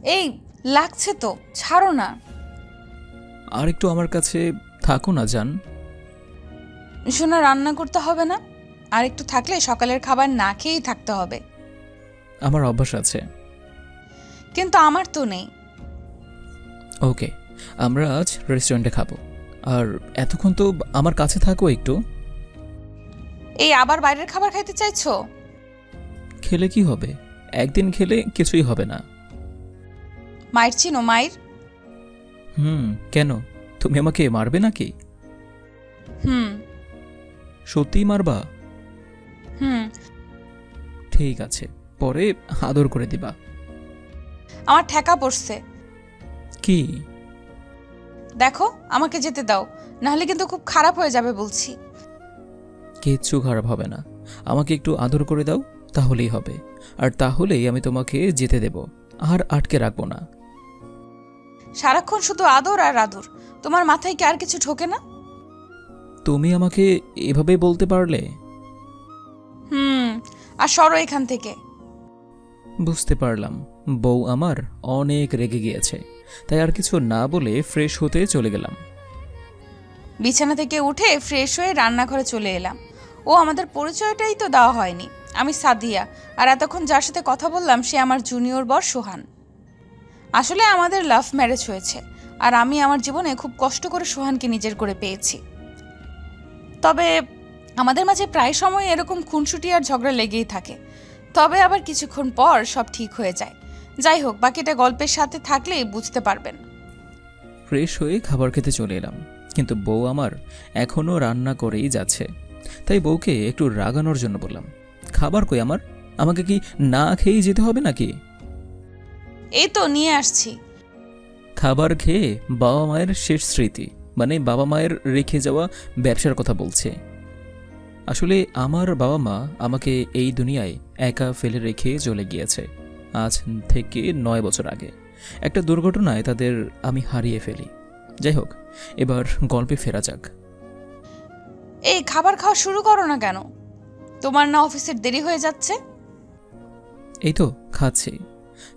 এই লাগছে তো, ছাড়ো না। আর একটু আমার কাছে থাকো না জান। শোনা, রান্না করতে হবে না, আর একটু থাকলে সকালের খাবার না খেয়েই থাকতে হবে। আমার অভ্যাস আছে। কিন্তু আমার তো নেই। ওকে, আমরা আজ রেস্টুরেন্টে খাবো। আর এতক্ষণ তো আমার কাছে থাকো একটু। এই আবার বাইরের খাবার খাইতে চাইছো? খেলে কি হবে? একদিন খেলে কিছুই হবে না। মায়ের চিনো? মায়ের? কেন? তুমি আমাকে মারবে নাকি? হুম। সত্যিই মারবা? হুম। ঠিক আছে, পরে আদর করে দিবা। আমার ঠেকা পড়ছে। কি? দেখো, আমাকে যেতে দাও, নাহলে কিন্তু খুব খারাপ হয়ে যাবে বলছি। কিচ্ছু খারাপ হবে না। আমাকে একটু আদর করে দাও, তাহলেই হবে। আর তাহলেই আমি তোমাকে যেতে দেব, আর আটকে রাখবো না। সারাক্ষণ শুধু আদর আর আদর, তোমার মাথায় কি আর কিছু ঢোকে না? তুমি আমাকে এভাবে বলতে পারলে? হুম। আর সরো এখান থেকে। বুঝতে পারলাম, বউ আমার অনেক রেগে গিয়েছে। তাই আর কিছু না বলে ফ্রেশ হতে চলে গেলাম। বিছানা থেকে উঠে ফ্রেশ হয়ে রান্নাঘরে চলে এলাম। ও, আমাদের পরিচয়টাই তো দেওয়া হয়নি। আমি সাদিয়া, আর এতক্ষণ যার সাথে কথা বললাম সে আমার জুনিয়র বর সোহান। আসলে আমাদের লাভ ম্যারেজ হয়েছে, আর আমি আমার জীবনে খুব কষ্ট করে সোহানকে নিজের করে পেয়েছি। তবে আমাদের মাঝে প্রায় সময় এরকম খুনসুটি আর ঝগড়া লেগেই থাকে। তবে আবার কিছুক্ষণ পর সব ঠিক হয়ে যায়। যাই হোক, বাকিটা গল্পের সাথে থাকলেই বুঝতে পারবেন। ফ্রেশ হয়ে খাবার খেতে চলে এলাম, কিন্তু বউ আমার এখনও রান্না করেই যাচ্ছে। তাই বউকে একটু রাগানোর জন্য বললাম, খাবার কই আমার? আমাকে কি না খেয়েই যেতে হবে নাকি? এই তো নিয়ে আসছি। খাবার খেয়ে বাবা মায়ের শেষ স্মৃতি, মানে বাবা মায়ের রেখে যাওয়া ব্যবসার কথা বলছে। আসলে আমার বাবা মা আমাকে এই দুনিয়ায় একা ফেলে রেখে চলে গিয়েছে আজ থেকে 9 বছর আগে। একটা দুর্ঘটনায় তাদের আমি হারিয়ে ফেলি। যাই হোক, এবার গল্পে ফেরা যাক। এই খাবার খাওয়া শুরু করো না কেন? তোমার না অফিসের দেরি হয়ে যাচ্ছে? এই তো খাচ্ছি।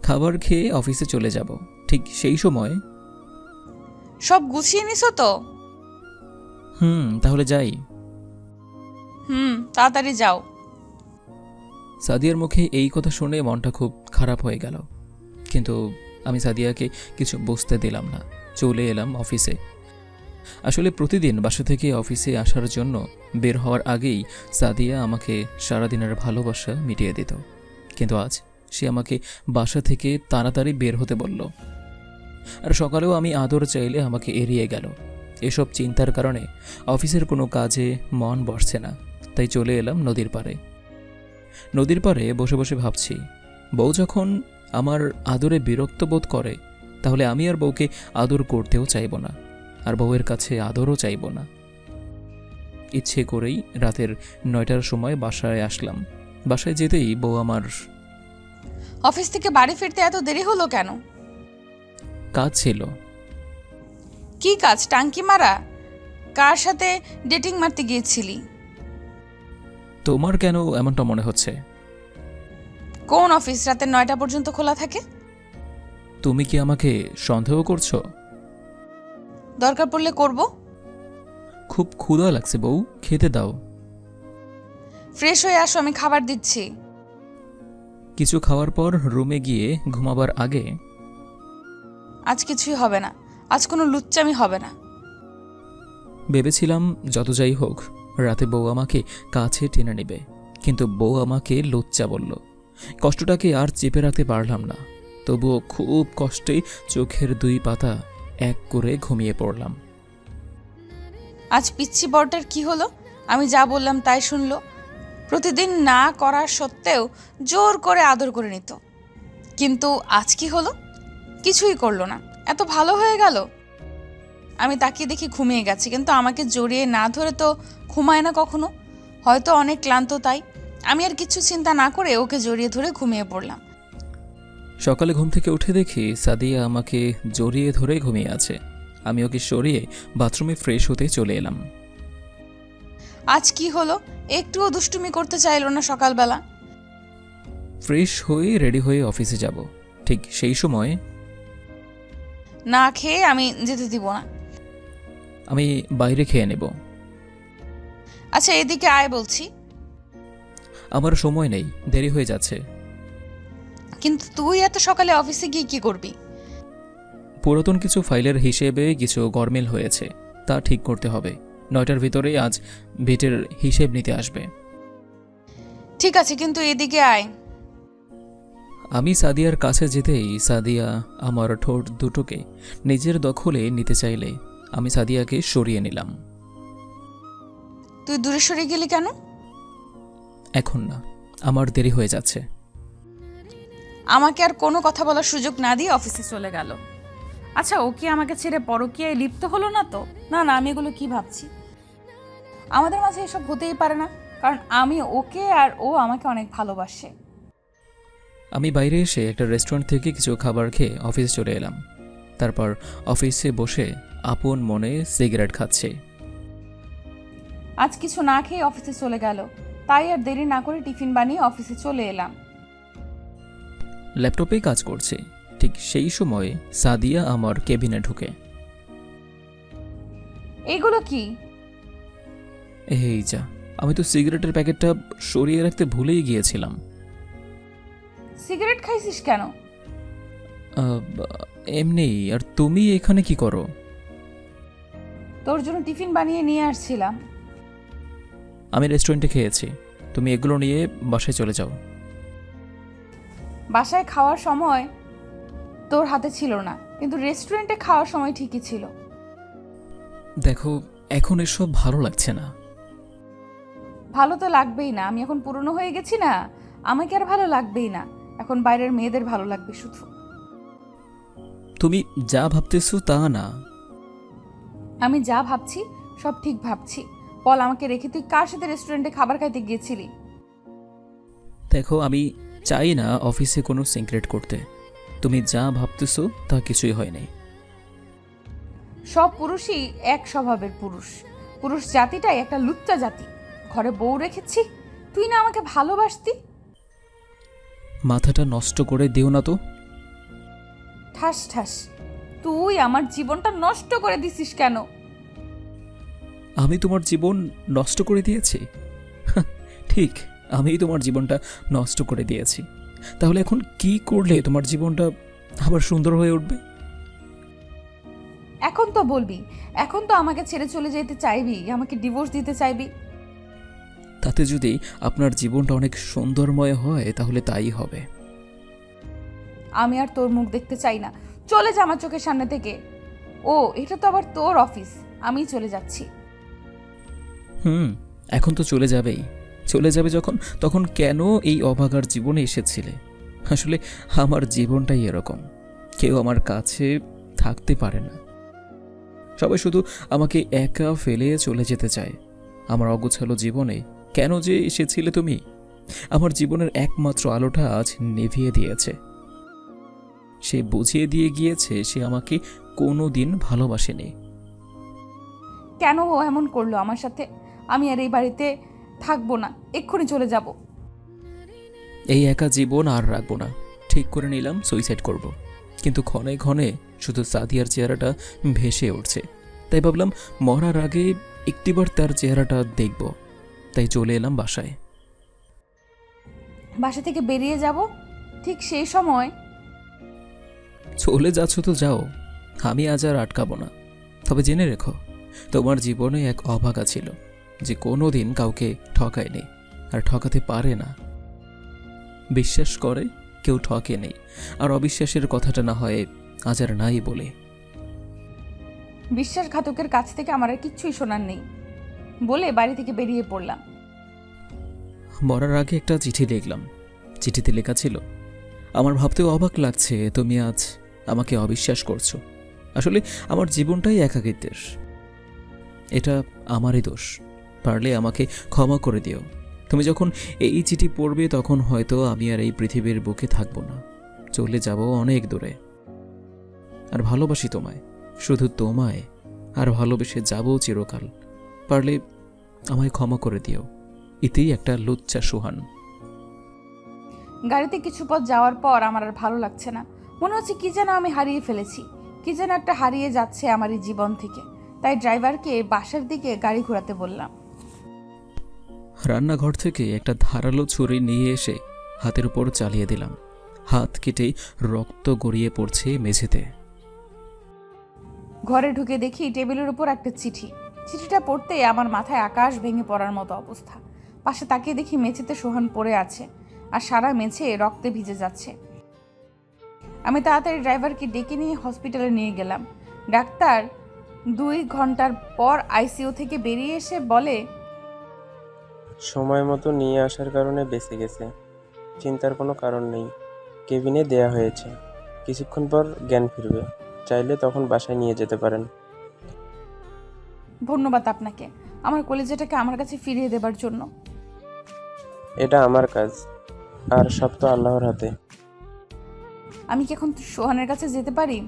খাবার খেয়ে অফিসে চলে যাব। ঠিক সেই সময়। সব গুছিয়ে নিছো তো? তাহলে যাই। তাড়াতাড়ি যাও। সাদিয়ার মুখে এই কথা শুনে মনটা খুব খারাপ হয়ে গেল, কিন্তু আমি সাদিয়াকে কিছু বুঝতে দিলাম না। চলে এলাম অফিসে। আসলে প্রতিদিন বাসা থেকে অফিসে আসার জন্য বের হওয়ার আগেই সাদিয়া আমাকে সারাদিনের ভালোবাসা মিটিয়ে দিত, কিন্তু আজ সে আমাকে বাসা থেকে তাড়াতাড়ি বের হতে বলল। আর সকালেও আমি আদর চাইলে আমাকে এড়িয়ে গেল। এসব চিন্তার কারণে অফিসের কোনো কাজে মন বসছে না। তাই চলে এলাম নদীর পাড়ে। নদীর পাড়ে বসে বসে ভাবছি, বউ যখন আমার আদরে বিরক্ত বোধ করে, তাহলে আমি আর বউকে আদর করতেও চাইব না, আর বউয়ের কাছে আদরও চাইব না। ইচ্ছে করেই রাতের 9টার সময় বাসায় আসলাম। বাসায় যেতেই বউ আমার, অফিস থেকে বাড়ি ফিরতে এত দেরি হলো কেন? কাজ ছিল। কি কাজ? টাঙ্কি মারা? কার সাথে ডেটিং মারতে গিয়েছিলি? তোমার কেন এমনটা মনে হচ্ছে? কোন অফিস রাতে 9টা পর্যন্ত খোলা থাকে? তুমি কি আমাকে সন্দেহ করছো? দরকার পড়লে করব। খুব ক্ষুধা লাগছে বউ, খেতে দাও। ফ্রেশ হয়ে আসো, আমি খাবার দিচ্ছি। কিছু খাওয়ার পর রুমে গিয়ে ঘুমাবার আগে, আজ কিছুই হবে না, আজ কোনো লুচ্চামি হবে না। ভেবেছিলাম যত যাই হোক রাতে বউ আমাকে কাছে টেনে নেবে, কিন্তু বউ আমাকে লুচ্চা বলল। কষ্টটাকে আর চেপে রাখতে পারলাম না। তবুও খুব কষ্টে চোখের 2 পাতা এক করে ঘুমিয়ে পড়লাম। আজ পিচ্ছি বরটার কি হলো? আমি যা বললাম তাই শুনলো। প্রতিদিন না করার সত্ত্বেও জোর করে আদর করে নিত, কিন্তু আজ কি হলো? কিছুই করলো না। এত ভালো হয়ে গেল। আমি তাকিয়ে দেখি ঘুমিয়ে গেছে, কিন্তু আমাকে জড়িয়ে না ধরে তো ঘুমায় না কখনো। হয়তো অনেক ক্লান্ত, তাই আমি আর কিছু চিন্তা না করে ওকে জড়িয়ে ধরে ঘুমিয়ে পড়লাম। সকালে ঘুম থেকে উঠে দেখি সাদিয়া আমাকে জড়িয়ে ধরে ঘুমিয়ে আছে। আমি ওকে সরিয়ে বাথরুমে ফ্রেশ হতে চলে এলাম। আজ কি হলো? একটুও দুষ্টুমি করতে চাইলো না সকালবেলা। ফ্রেশ হয়ে রেডি হয়ে অফিসে যাব। ঠিক সেই সময় না খেয়ে আমি যেতে দিব না। আমি বাইরে খেয়ে নেব। আচ্ছা এদিকে আয় বলছি। আমার সময় নেই, দেরি হয়ে যাচ্ছে। কিন্তু তুই এত সকালে অফিসে গিয়ে কি করবি? পুরাতন কিছু ফাইলের হিসেবে কিছু গরমিল হয়েছে, তা ঠিক করতে হবে। 9টার ভিতরেই আজ ভিটের হিসেব নিতে আসবে। ঠিক আছে, কিন্তু এদিকে আয়। আমি সাদিয়ার কাছে যেতেই সাদিয়া আমার ঠোঁট দুটোকে নিজের দখলে নিতে চাইলে আমি সাদিয়াকে সরিয়ে নিলাম। তুই দূরে সরে গেলি কেন? এখন না, আমার দেরি হয়ে যাচ্ছে। আমাকে আর কোনো কথা বলার সুযোগ না দিয়ে অফিসে চলে গেল। আচ্ছা ও কি আমাকে ছেড়ে পরকীয়ায় লিপ্ত হলো না তো? না না, আমি এগুলো কি ভাবছি। আমাদের মাঝে এসব হতেই পারে না, কারণ আমি ওকে আর ও আমাকে অনেক ভালোবাসে। আমি বাইরে এসে একটা রেস্টুরেন্ট থেকে কিছু খাবার খেয়ে অফিসে চলে এলাম। তারপর অফিসে বসে আপন মনে সিগারেট খাচ্ছে। আজ কিছু না খেয়ে অফিসে চলে গেল, তাই আর দেরি না করে টিফিন বানিয়ে অফিসে চলে এলাম। ল্যাপটপে কাজ করছে, ঠিক সেই সময় সাদিয়া আমার কেবিনে ঢুকে। এগুলো কি? এই যা, আমি তো সিগারেটের প্যাকেটটা সরিয়ে রাখতে ভুলেই গিয়েছিলাম। সিগারেট খাইছিস কেন? এমনি। আর তুমি এখানে কি করো? তোর জন্য টিফিন বানিয়ে নিয়ে আসছিলাম। আমি রেস্টুরেন্টে খেয়েছি, তুমি এগুলো নিয়ে বাসায় চলে যাও। বাসায় খাওয়ার সময় তোর হাতে ছিল না, কিন্তু রেস্টুরেন্টে খাওয়ার সময় ঠিকই ছিল। দেখো, এখন এসব ভালো লাগছে না। ভালো তো লাগবেই না, আমি এখন পুরনো হয়ে গেছি না, আমাকে আর ভালো লাগবেই না। এখন বাইরের মেয়েদের ভালো লাগবে শুধু। তুমি যা ভাবতেছো তা না। আমি যা ভাবছি সব ঠিক ভাবছি। বল, আমাকে রেখে তুই কার সাথে রেস্টুরেন্টে খাবার খাইতে গিয়েছিলি? দেখো, আমি চাই না অফিসে কোনো সিক্রেট করতে। তুমি যা ভাবতেছো তা কিছুই হয়নি। সব পুরুষই এক স্বভাবের পুরুষ। পুরুষ জাতিটাই একটা লুচ্চা জাতি। ঘরে বউ রেখেছি, তুই না আমাকে ভালোবাসতি। মাথাটা নষ্ট করে দিও না তো। ঠাস ঠাস, তুই আমার জীবনটা নষ্ট করে দিছিস কেন? আমি তোমার জীবন নষ্ট করে দিয়েছি? ঠিক, আমিই তোমার জীবনটা নষ্ট করে দিয়েছি। তাহলে এখন কি করলে তোমার জীবনটা আবার সুন্দর হয়ে উঠবে? এখন তো বলবি, এখন তো আমাকে ছেড়ে চলে যেতে চাইবি, আমাকে ডিভোর্স দিতে চাইবি। তাতে যদি আপনার জীবনটা অনেক সুন্দরময় হয় তাহলে তাই হবে। আমি আর তোর মুখ দেখতে চাই না, চলে যা আমার চোখের সামনে থেকে। ও, এটা তো আবার তোর অফিস, আমি চলে যাচ্ছি। এখন তো চলে যাবেই। চলে যাবে যখন, তখন কেন এই অভাগার জীবনে এসেছিলে? আসলে আমার জীবনটাই এরকম, কেউ আমার কাছে থাকতে পারে না। সবাই শুধু আমাকে একা ফেলে চলে যেতে চায়। আমার অগোছালো জীবনে কেন যে এসেছিলে তুমি? আমার জীবনের একমাত্র আলোটা আজ নিভিয়ে দিয়েছে। সে বুঝিয়ে দিয়ে গিয়েছে সে আমাকে কোনোদিন ভালোবাসেনি। কেন ও এমন করলো আমার সাথে? আমি আর এই বাড়িতে থাকবো না, এক্ষুনি চলে যাব। এই একা জীবন আর রাখবো না, ঠিক করে নিলাম সুইসাইড করব। কিন্তু ক্ষণে ক্ষণে শুধু সাদিয়ার চেহারাটা ভেসে উঠছে, তাই ভাবলাম মরার আগে একটিবার তার চেহারাটা দেখব। তাই চলে এলাম বাসায়। বাসা থেকে বেরিয়ে যাব, ঠিক সেই সময় চলে যাচ্ছ তো যাও, আমি আজ আর আটকাবো না। তবে জেনে রেখো, তোমার জীবনে এক অভাগা ছিল যে কোনো দিন কাউকে ঠকায়নি আর ঠকাতে পারে না। বিশ্বাস করে কেউ ঠকে নেই, আর অবিশ্বাসের কথাটা না হয় আজ আর নাই বলে। বিশ্বাসঘাতকের কাছ থেকে আমার আর কিচ্ছুই শোনার নেই বলে বাড়ি থেকে বেরিয়ে পড়লাম। মরার আগে একটা চিঠি লিখলাম। চিঠিতে লেখা ছিল, আমার ভাবতেও অবাক লাগছে তুমি আজ আমাকে অবিশ্বাস করছো। আসলে আমার জীবনটাই একাকিত্বের, এটা আমারই দোষ। পারলে আমাকে ক্ষমা করে দিও। তুমি যখন এই চিঠি পড়বে তখন হয়তো আমি আর এই পৃথিবীর বুকে থাকবো না, চলে যাব অনেক দূরে। আর ভালোবাসি তোমায়, শুধু তোমায়, আর ভালোবেসে যাবো চিরকাল। পারলে আমায় ক্ষমা করে দিও। এতেই একটা লুচ্চা সুহান। গাড়িতে কিছু পথ যাওয়ার পর আমার আর ভালো লাগছে না, মনে হচ্ছে কি যেন আমি হারিয়ে ফেলেছি। কি যেন একটা হারিয়ে যাচ্ছে আমার এই জীবন থেকে। তাই ড্রাইভারকে বাসার দিকে গাড়ি ঘোরাতে বললাম। রান্নাঘর থেকে একটা ধারালো ছুরি নিয়ে এসে হাতের উপর চালিয়ে দিলাম। হাত কেটে রক্ত গড়িয়ে পড়ছে মেঝেতে। ঘরে ঢুকে দেখি টেবিলের উপর একটা চিঠি। চিঠিটা পড়তে আমার মাথায় আকাশ ভেঙে পড়ার মতো অবস্থা। পাশে তাকিয়ে দেখি মেঝেতে সোহান পড়ে আছে, আর সারা মেঝে রক্তে ভিজে যাচ্ছে। আমি তাড়াতাড়ি ড্রাইভারকে ডেকে নিয়ে হসপিটালে নিয়ে গেলাম। ডাক্তার 2 ঘন্টার পর আইসিইউ থেকে বেরিয়ে এসে বলে, সময় মতো নিয়ে আসার কারণে বেঁচে গেছে, চিন্তার কোনো কারণ নেই। কেবিনে দেয়া হয়েছে, কিছুক্ষণ পর জ্ঞান ফিরবে, চাইলে তখন বাসায় নিয়ে যেতে পারেন। ধন্যবাদ আপনাকে আমার কলেজাটাকে আমার কাছে ফিরিয়ে দেবার জন্য। এটা আমার কাজ, আর সব তো আল্লাহর হাতে। আমি কি এখন সোহানের কাছে যেতে পারি?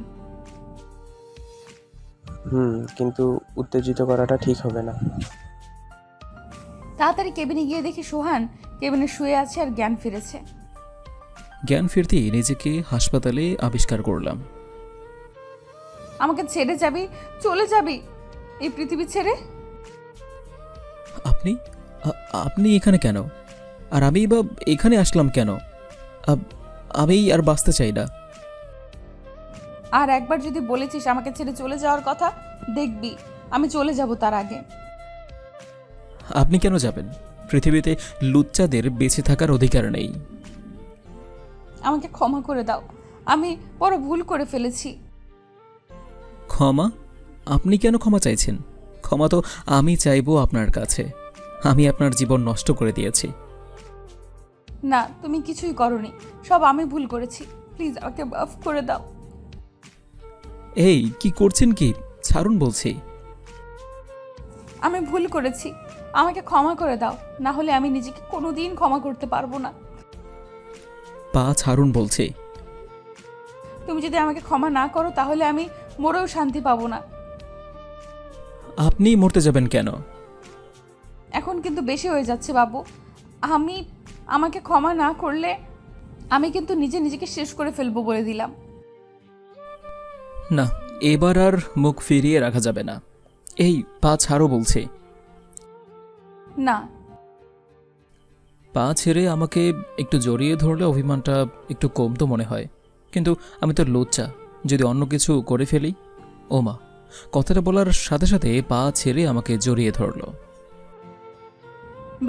কিন্তু উত্তেজিত করাটা ঠিক হবে না। তাড়াতাড়ি কেবিনে গিয়ে দেখি সোহান কেবিনে শুয়ে আছে আর জ্ঞান ফিরেছে। জ্ঞান ফিরতেই নিজেকে হাসপাতালে আবিষ্কার করলাম। আমাকে ছেড়ে যাবি, চলে যাবি এই পৃথিবী ছেড়ে? আপনি আপনি এখানে কেন? আর আমি বা এখানে আসলাম কেন? আমি আর বাঁচতে চাই না। আর একবার যদি বলেছিস আমাকে ছেড়ে চলে যাওয়ার কথা, দেখবি আমি চলে যাব তার আগে। আপনি কেন যাবেন? পৃথিবীতে লুচ্চাদের বেঁচে থাকার অধিকার নেই। আমাকে ক্ষমা করে দাও, আমি বড় ভুল করে ফেলেছি। ক্ষমা? আপনি কেন ক্ষমা চাইছেন? ক্ষমা তো আমি চাইবো আপনার কাছে। আমি আপনার জীবন নষ্ট করে দিয়েছি। না, তুমি কিছুই করনি, সব আমি ভুল করেছি। প্লিজ আমাকে মাফ করে দাও। এই কি করছেন কি? ছাড়ুন বলছি। আমি ভুল করেছি, আমাকে ক্ষমা করে দাও, না হলে আমি নিজেকে কোনোদিন ক্ষমা করতে পারবো না। পা ছাড়ুন বলছি। তুমি যদি আমাকে ক্ষমা না করো তাহলে আমি মরেও শান্তি পাবো না। আপনি মরতে যাবেন কেন? এখন কিন্তু বেশি হয়ে যাচ্ছে বাবু। আমাকে ক্ষমা না করলে আমি কিন্তু নিজেকে শেষ করে ফেলবো বলে দিলাম। না, এবার আর মুখ ফিরিয়ে রাখা যাবে না। এই পা ছাড়ো বলছি। না। পা ছেড়ে আমাকে একটু জড়িয়ে ধরলে অভিমানটা একটু কমতো মনে হয়, কিন্তু আমি তো লজ্জা, যদি অন্য কিছু করে ফেলি। ও মা! কথাটা বলার সাথে সাথে পা ছেড়ে আমাকে জড়িয়ে ধরল।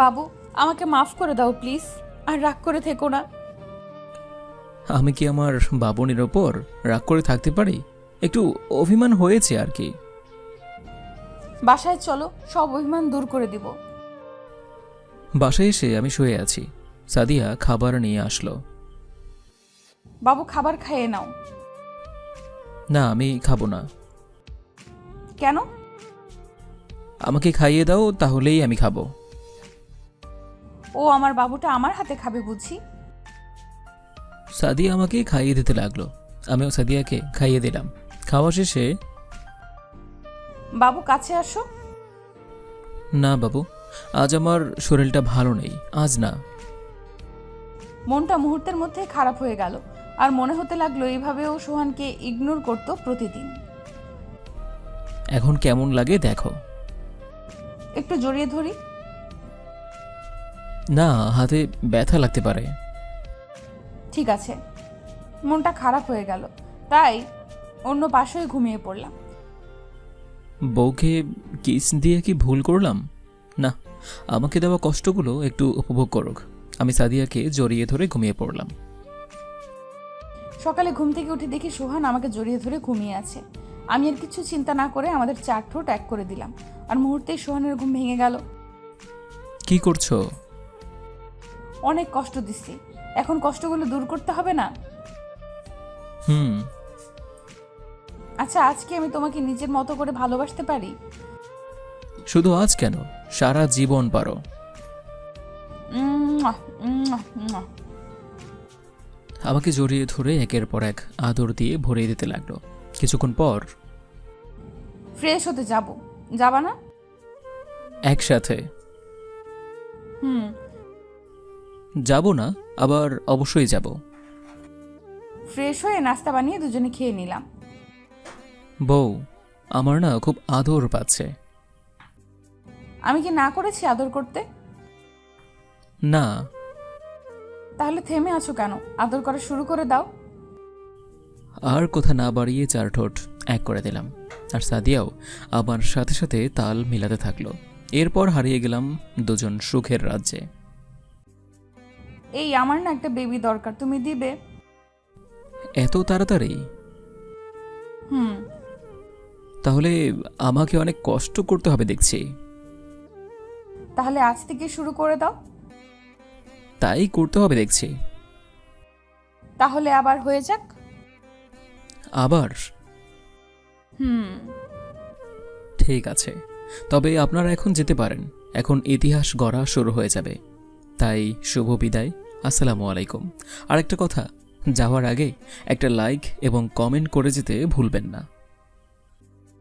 বাবু, আমাকে মাফ করে দাও প্লিজ, আর রাগ করে থেকো না। আমি কি আমার বাবনের ওপর রাগ করে থাকতে পারি? একটু অভিমান হয়েছে আর কি। বাসায় চলো, সব অভিমান দূর করে দিব। বাসায় এসে আমি শুয়ে আছি। সাদিয়া খাবার নিয়ে আসলো। বাবু, খাবার খাইয়ে নাও। না, আমি খাবো না। কেন? আমাকে খাইয়ে দাও, তাহলেই আমি খাবো। ও আমার বাবুটা আমার হাতে খাবে বুঝি? সাদিয়া আমাকে খাইয়ে দিতে লাগলো, আমিও সাদিয়াকে খাইয়ে দিলাম। খাওয়া শেষে, বাবু কাছে আসো। না বাবু, আজ আমার শরীরটা ভালো নেই, আজ না। মনটা মুহূর্তের মধ্যে খারাপ হয়ে গেল, আর মনে হতে লাগলো এইভাবেও সোহানকে ইগনোর করতো প্রতিদিন। এখন কেমন লাগে দেখো। একটু জড়িয়ে ধরি। না, হাতে ব্যথা লাগতে পারে। ঠিক আছে। মনটা খারাপ হয়ে গেল, তাই অন্য পাশেই ঘুমিয়ে পড়লাম। বউকে কিস দিয়ে কি ভুল করলাম? না, আমাকে দেওয়া কষ্টগুলো একটু উপভোগ করুক। আমি সাদিয়াকে জড়িয়ে ধরে ঘুমিয়ে পড়লাম। সকালে ঘুম থেকে উঠে দেখি সোহান আমাকে জড়িয়ে ধরে ঘুমিয়ে আছে। আমি আর কিছু চিন্তা না করে আমাদের 4 ঠোঁট এক করে দিলাম, আর মুহূর্তেই সোহানের ঘুম ভেঙে গেল। কি করছো? অনেক কষ্ট দিচ্ছি, এখন কষ্টগুলো দূর করতে হবে না? আচ্ছা, আজকে আমি তোমাকে নিজের মতো করে ভালোবাসতে পারি? শুধু আজ কেন, সারা জীবন পারো। আমাকে জড়িয়ে ধরে একের পর এক আদর দিয়ে ভরিয়ে দিতে লাগলো। কিছুক্ষণ পর, ফ্রেশ হতে যাবা না? একসাথে যাব না, আবার অবশ্যই যাব। ফ্রেশ হয়ে নাস্তা বানিয়ে দুজনে খেয়ে নিলাম। বউ আমার না খুব আদর পাচ্ছে। আমি কি না করেছি আদর করতে? না, তাহলে থেমে আছো কেন? আদর করা শুরু করে দাও। আর কথা না বাড়িয়ে 4 ঠোঁট এক করে দিলাম, আর সাদিয়াও আমার সাথে সাথে তাল মিলাতে থাকলো। এরপর হারিয়ে গেলাম দুজন সুখের রাজ্যে। এই আমার না একটা বেবি দরকার, তুমি দিবে? এত তাড়াতাড়ি? হুম। তাহলে আমাকে অনেক কষ্ট করতে হবে দেখছি। তাহলে আজ থেকে শুরু করে দাও। তাই করতে হবে দেখছি। তাহলে আবার হয়ে যাক। আবার? হুম। ঠিক আছে, তবে আপনারা এখন যেতে পারেন। এখন ইতিহাস গড়া শুরু হয়ে যাবে। তাই শুভ বিদায়, আসসালামু আলাইকুম। আর একটা কথা, যাওয়ার আগে একটা লাইক এবং কমেন্ট করে যেতে ভুলবেন না।